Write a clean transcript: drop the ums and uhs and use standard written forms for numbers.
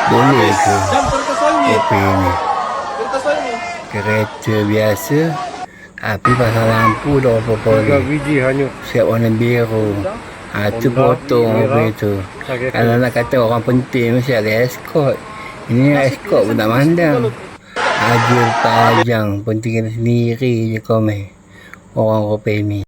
Boleh ke Jam terkesal ni. kopi ni? Terkesal ni. Kereta biasa tapi pasal lampu dah apa-apa 3 ni. biji hanyut. Siap warna biru. Tu Honda, potong merah. mobil tu. Sakit. Kalau nak kata orang penting mesti ada escort. Ini escort pun tak mandang. Haji panjang penting sendiri je komen. Orang kopi ni.